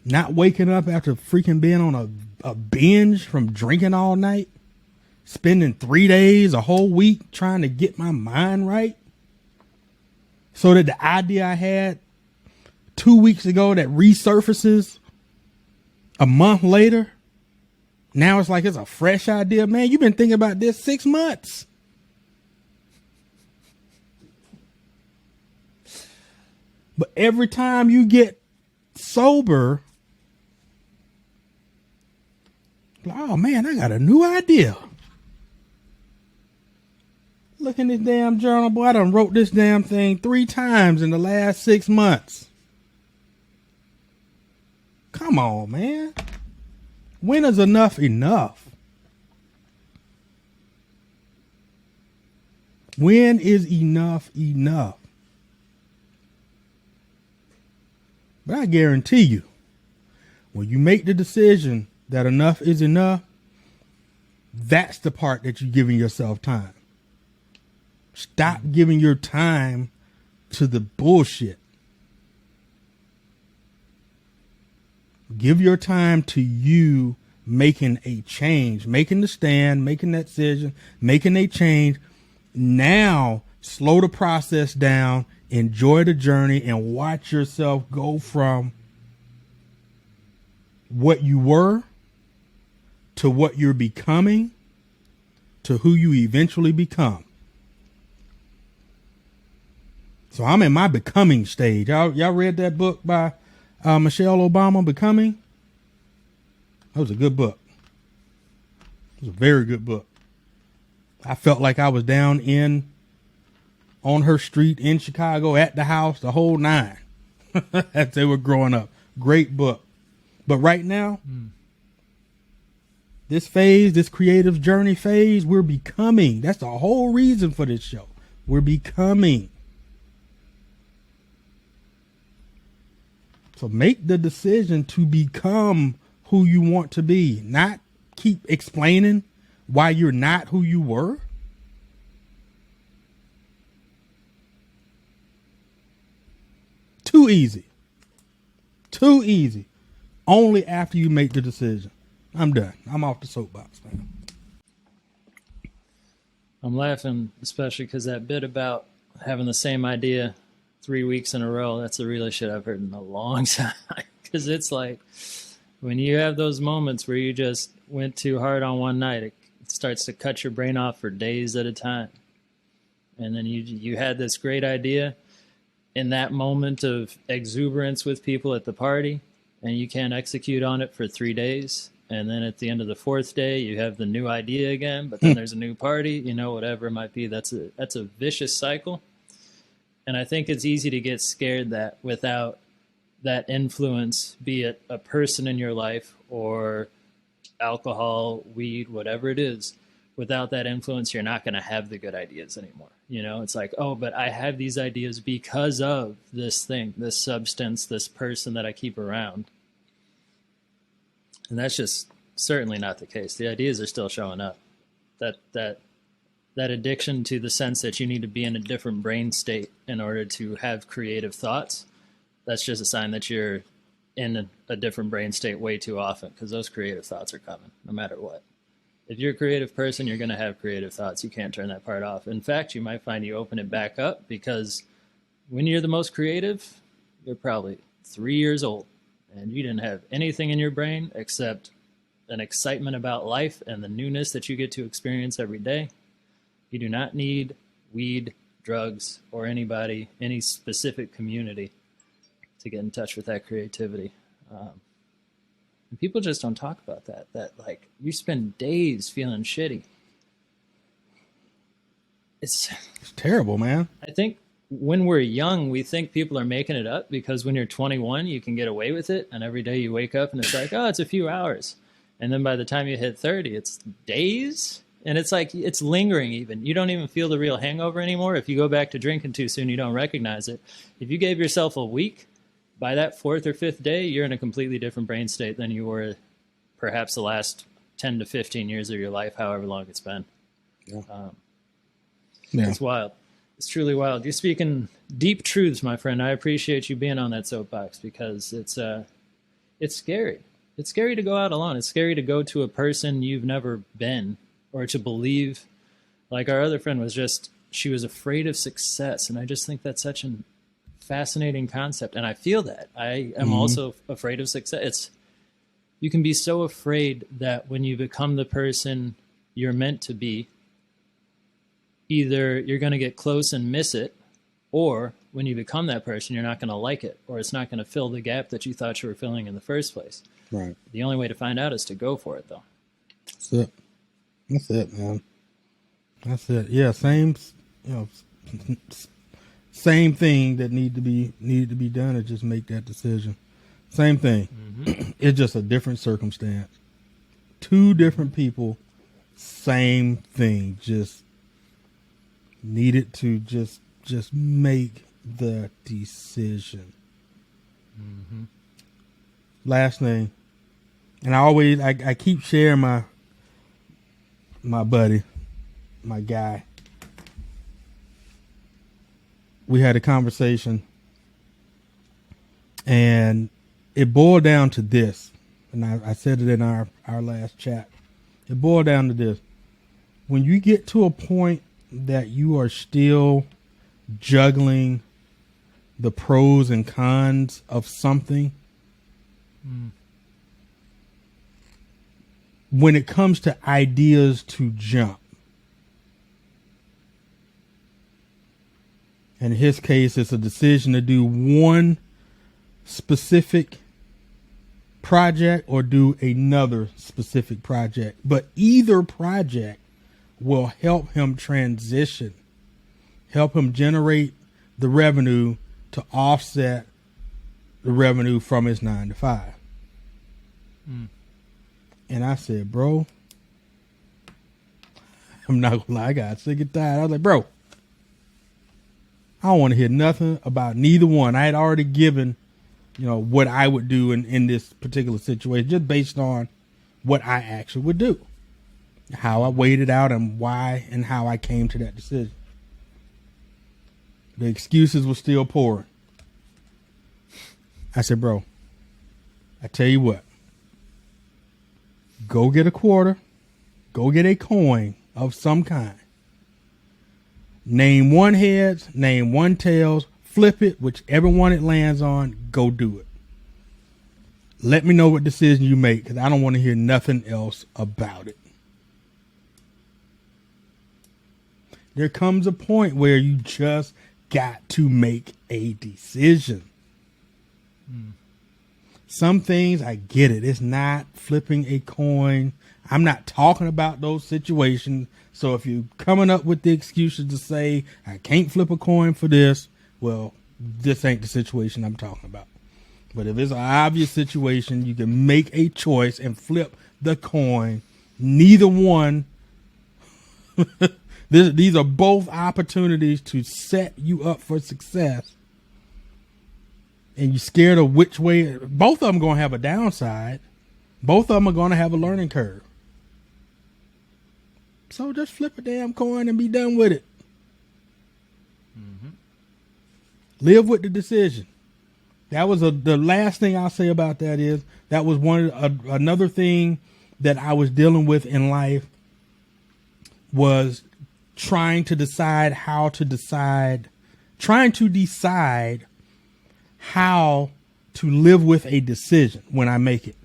A: Not waking up after freaking being on a binge from drinking all night, spending 3 days, a whole week trying to get my mind right, so that the idea I had 2 weeks ago that resurfaces a month later, now it's like it's a fresh idea. Man, you've been thinking about this 6 months. But every time you get sober, oh man, I got a new idea. Look in this damn journal, boy. I done wrote this damn thing 3 times in the last 6 months. Come on, man. When is enough enough? When is enough enough? But I guarantee you, when you make the decision that enough is enough, that's the part that you're giving yourself time. Stop giving your time to the bullshit. Give your time to you making a change, making the stand, making that decision, making a change. Now, slow the process down, enjoy the journey, and watch yourself go from what you were to what you're becoming to who you eventually become. So I'm in my becoming stage. Y'all read that book by Michelle Obama, Becoming? That was a good book. It was a very good book. I felt like I was down on her street in Chicago at the house, the whole 9 as they were growing up. Great book. But right now, this phase, this creative journey phase, we're becoming. That's the whole reason for this show. We're becoming. So make the decision to become who you want to be, not keep explaining why you're not who you were. Too easy. Too easy. Only after you make the decision. I'm done. I'm off the soapbox, man.
B: I'm laughing, especially because that bit about having the same idea 3 weeks in a row, that's the realest shit I've heard in a long time. Because it's like when you have those moments where you just went too hard on one night, it starts to cut your brain off for days at a time. And then you had this great idea in that moment of exuberance with people at the party, and you can't execute on it for 3 days. And then at the end of the 4th day, you have the new idea again, but then there's a new party, whatever it might be. That's a vicious cycle. And I think it's easy to get scared that without that influence, be it a person in your life or alcohol, weed, whatever it is, without that influence, you're not going to have the good ideas anymore. It's like, oh, but I have these ideas because of this thing, this substance, this person that I keep around. And that's just certainly not the case. The ideas are still showing up. That addiction to the sense that you need to be in a different brain state in order to have creative thoughts, that's just a sign that you're in a different brain state way too often, because those creative thoughts are coming no matter what. If you're a creative person, you're going to have creative thoughts. You can't turn that part off. In fact, you might find you open it back up, because when you're the most creative, you're probably 3 years old and you didn't have anything in your brain except an excitement about life and the newness that you get to experience every day. You do not need weed, drugs, or anybody, any specific community to get in touch with that creativity. And people just don't talk about that. That, like, you spend days feeling shitty. It's
A: terrible, man.
B: I think when we're young, we think people are making it up, because when you're 21, you can get away with it. And every day you wake up and it's like, oh, it's a few hours. And then by the time you hit 30, it's days. And it's like, it's lingering even. You don't even feel the real hangover anymore. If you go back to drinking too soon, you don't recognize it. If you gave yourself a week, by that fourth or fifth day, you're in a completely different brain state than you were perhaps the last 10 to 15 years of your life, however long it's been.
A: Yeah.
B: It's wild. It's truly wild. You're speaking deep truths, my friend. I appreciate you being on that soapbox because it's scary. It's scary to go out alone. It's scary to go to a person you've never been or to believe. Like our other friend she was afraid of success. And I just think that's such a fascinating concept. And I feel that. I am also afraid of success. You can be so afraid that when you become the person you're meant to be, either you're going to get close and miss it, or when you become that person, you're not going to like it, or it's not going to fill the gap that you thought you were filling in the first place.
A: Right.
B: The only way to find out is to go for it, though.
A: That's it, man. That's it. Yeah, same thing that needed to be done is just make that decision. Same thing. It's just a different circumstance. Two different people, same thing. Just needed to just make the decision. Last thing, and I keep sharing my buddy, my guy. We had a conversation, and it boiled down to this, and I said it in our last chat. It boiled down to this. When you get to a point that you are still juggling the pros and cons of something, when it comes to ideas to jump, in his case, it's a decision to do one specific project or do another specific project. But either project will help him transition, help him generate the revenue to offset the revenue from his 9 to 5. And I said, bro, I'm not gonna lie, I got sick and tired. I was like, bro, I don't want to hear nothing about neither one. I had already given, what I would do in this particular situation, just based on what I actually would do, how I weighed it out, and why and how I came to that decision. The excuses were still pouring. I said, bro, I tell you what, go get a quarter, go get a coin of some kind. Name one heads, name one tails, flip it, whichever one it lands on, go do it. Let me know what decision you make, because I don't want to hear nothing else about it. There comes a point where you just got to make a decision. Some things, I get it. It's not flipping a coin. I'm not talking about those situations. So if you're coming up with the excuses to say, I can't flip a coin for this, well, this ain't the situation I'm talking about. But if it's an obvious situation, you can make a choice and flip the coin. Neither one. These are both opportunities to set you up for success. And you're scared of which way. Both of them going to have a downside. Both of them are going to have a learning curve. So just flip a damn coin and be done with it. Live with the decision. That was the last thing I'll say about that is that was another thing that I was dealing with in life was trying to decide how to live with a decision when I make it.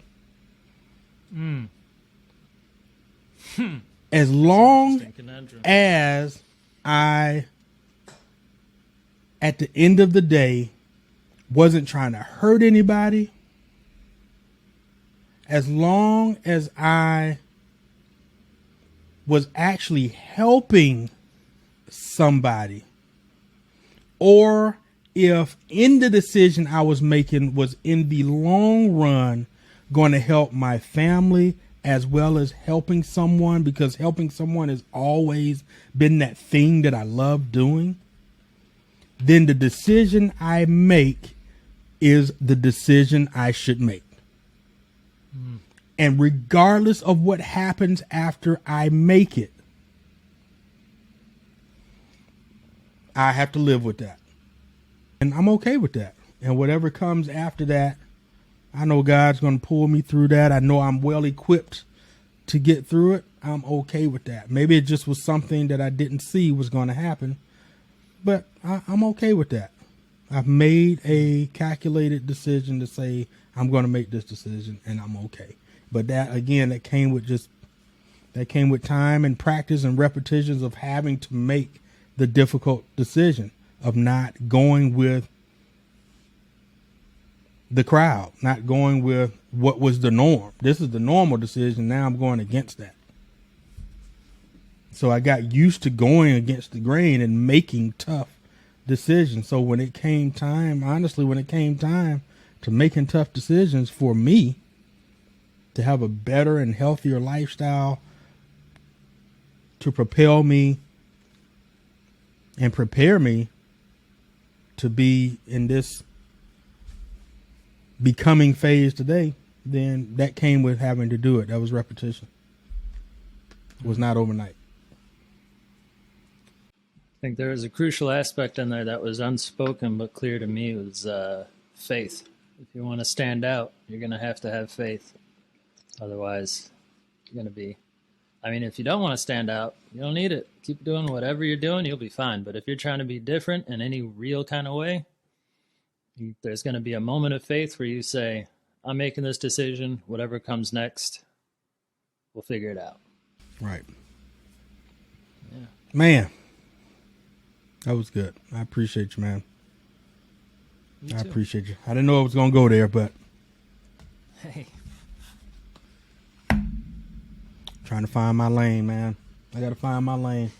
A: As long as I, at the end of the day, wasn't trying to hurt anybody, as long as I was actually helping somebody, or if in the decision I was making was in the long run going to help my family as well as helping someone, because helping someone has always been that thing that I love doing, then the decision I make is the decision I should make. And regardless of what happens after I make it, I have to live with that. And I'm okay with that. And whatever comes after that, I know God's going to pull me through that. I know I'm well equipped to get through it. I'm okay with that. Maybe it just was something that I didn't see was going to happen, but I'm okay with that. I've made a calculated decision to say I'm going to make this decision, and I'm okay. But that, again, that came with time and practice and repetitions of having to make the difficult decision of not going with the crowd, not going with what was the norm. This is the normal decision. Now I'm going against that. So I got used to going against the grain and making tough decisions. So when it came time to making tough decisions for me to have a better and healthier lifestyle, to propel me and prepare me to be in this becoming phase today, then that came with having to do it. That was repetition. It was not overnight.
B: I think there was a crucial aspect in there that was unspoken but clear to me was faith. If you want to stand out, you're going to have faith. Otherwise, you're going to be... I mean, if you don't want to stand out, you don't need it. Keep doing whatever you're doing, you'll be fine. But if you're trying to be different in any real kind of way, there's going to be a moment of faith where you say, I'm making this decision. Whatever comes next, we'll figure it out.
A: Right.
B: Yeah.
A: Man, that was good. I appreciate you, man.
B: Me
A: I
B: too.
A: appreciate you. I didn't know I was going to go there, but
B: Hey.
A: trying to find my lane, man. I got to find my lane.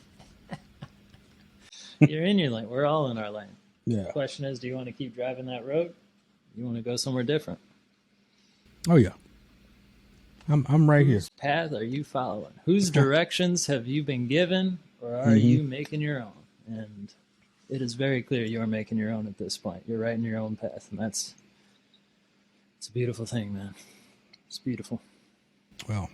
B: You're in your lane. We're all in our lane.
A: Yeah.
B: The question is, do you want to keep driving that road? You want to go somewhere different?
A: Oh, yeah. I'm right here.
B: Whose path are you following? Whose directions have you been given, or are you making your own? And it is very clear you are making your own at this point. You're writing your own path, and it's a beautiful thing, man. It's beautiful.
A: Well,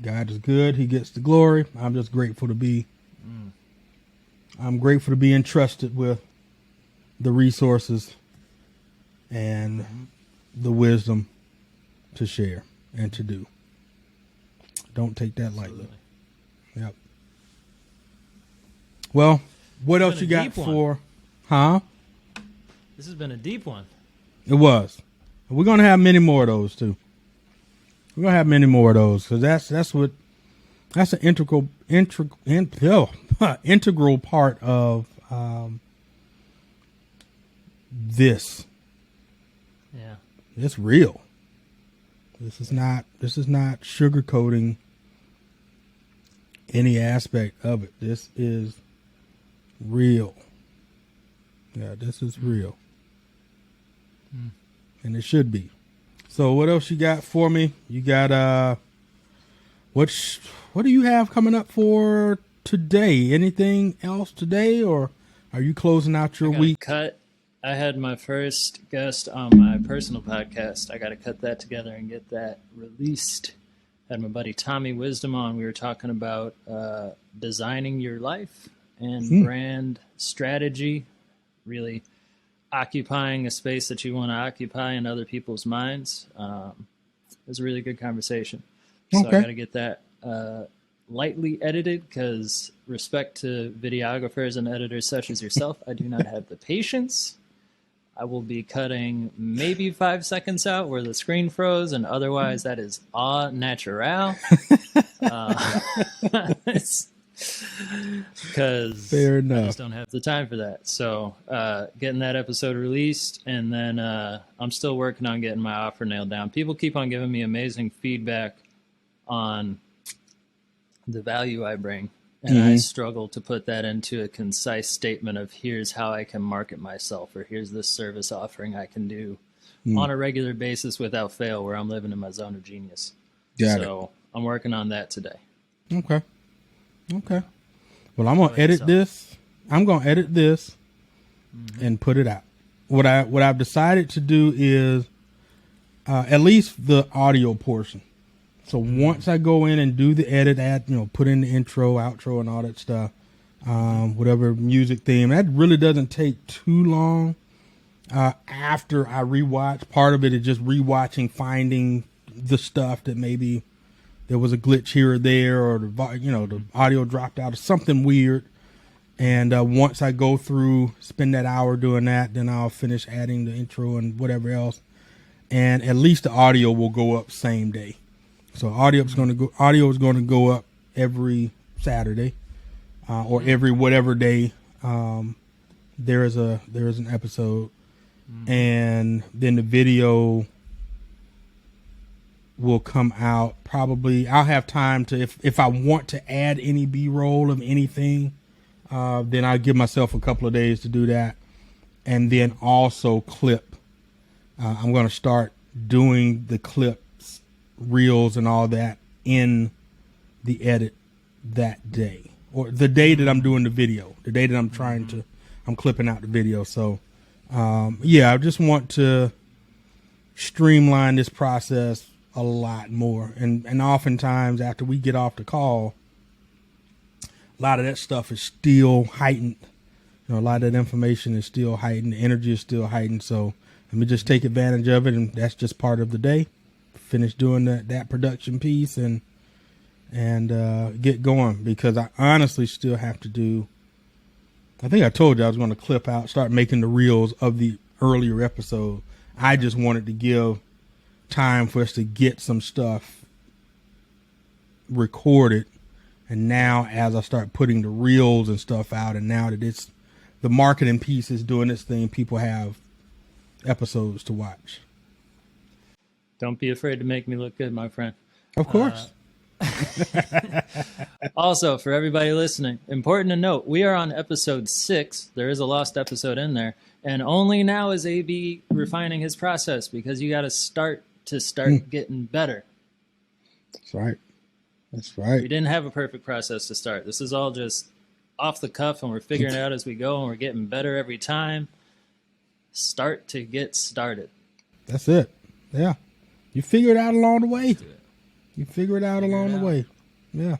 A: God is good. He gets the glory. I'm just grateful to be. I'm grateful to be entrusted with the resources and the wisdom to share and to do. Don't take that lightly. Yep. Well, what else you got for? Huh?
B: This has been a deep one.
A: It was. We're gonna have many more of those too. We're gonna have many more of those because that's an integral part of this.
B: Yeah.
A: It's real. This is not sugarcoating any aspect of it. This is real. Yeah, this is real. And it should be. So what else you got for me? You got what do you have coming up for today? Anything else today, or are you closing out your week?
B: I had my first guest on my personal podcast. I got to cut that together and get that released. Had my buddy Tommy Wisdom on. We were talking about designing your life and brand strategy, really occupying a space that you want to occupy in other people's minds. It was a really good conversation. So I got to get that lightly edited because respect to videographers and editors such as yourself, I do not have the patience. I will be cutting maybe 5 seconds out where the screen froze, and otherwise that is au naturel. Because
A: fair enough.
B: I just don't have the time for that. So getting that episode released, and then I'm still working on getting my offer nailed down. People keep on giving me amazing feedback on the value I bring, and I struggle to put that into a concise statement of here's how I can market myself, or here's this service offering I can do on a regular basis without fail, where I'm living in my zone of genius. So I'm working on that today.
A: Okay. Well, I'm going to edit this. I'm going to edit this and put it out. what I've decided to do is at least the audio portion. So once I go in and do the edit, put in the intro, outro, and all that stuff, whatever music theme, that really doesn't take too long. After I rewatch, part of it is just rewatching, finding the stuff that maybe there was a glitch here or there, or the audio dropped out or something weird. And once I go through, spend that hour doing that, then I'll finish adding the intro and whatever else. And at least the audio will go up same day. So audio is going to go up every Saturday, or every whatever day there is an episode, and then the video will come out. Probably I'll have time to, if I want to add any B-roll of anything, then I'll give myself a couple of days to do that, and then also clip. I'm going to start doing the clips, reels, and all that in the edit that day, or the day that I'm doing the video, the day that I'm I'm clipping out the video. So, I just want to streamline this process a lot more. And oftentimes after we get off the call, a lot of that stuff is still heightened. A lot of that information is still heightened. The energy is still heightened. So let me just take advantage of it. And that's just part of the day. Finish doing that production piece and get going, because I honestly still have to do, I think I told you I was going to start making the reels of the earlier episode. I just wanted to give time for us to get some stuff recorded. And now as I start putting the reels and stuff out, and now that the marketing piece is doing its thing, people have episodes to watch.
B: Don't be afraid to make me look good, my friend.
A: Of course.
B: Also, for everybody listening, important to note, we are on episode 6. There is a lost episode in there. And only now is AB refining his process, because you got to start getting better.
A: That's right. That's right.
B: We didn't have a perfect process to start. This is all just off the cuff, and we're figuring it out as we go, and we're getting better every time. Start to get started.
A: That's it. Yeah. You figure it out along the way. You figure it out along the way. Yeah.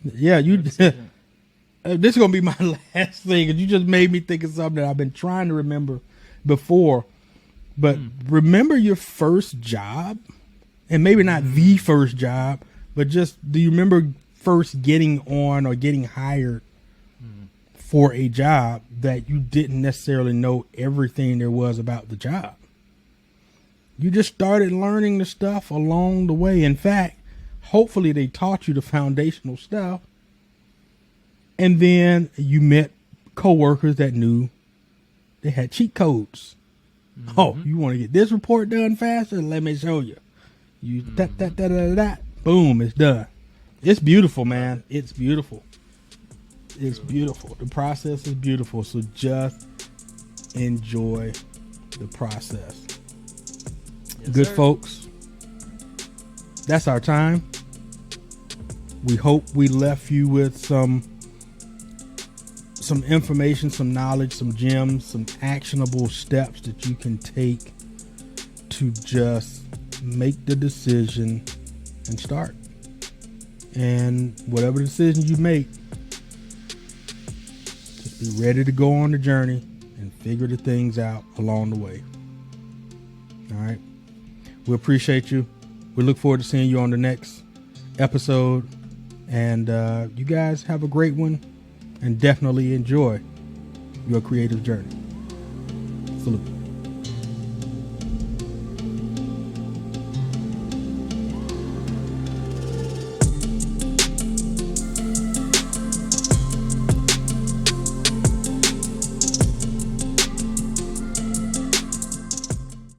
A: Yeah, this is going to be my last thing, and you just made me think of something that I've been trying to remember before. But remember your first job? And maybe not the first job, but just, do you remember first getting on or getting hired for a job that you didn't necessarily know everything there was about the job? You just started learning the stuff along the way. In fact, hopefully they taught you the foundational stuff. And then you met coworkers that knew they had cheat codes. Oh, you want to get this report done faster? Let me show you. You that. Boom, it's done. It's beautiful, man. It's beautiful. It's beautiful. The process is beautiful. So just enjoy the process. Yes, good sir. Folks, that's our time. We hope we left you with some information, some knowledge, some gems, some actionable steps that you can take to just make the decision and start. And whatever decision you make, just be ready to go on the journey and figure the things out along the way. All right. We appreciate you. We look forward to seeing you on the next episode. And you guys have a great one, and definitely enjoy your creative journey. Salute.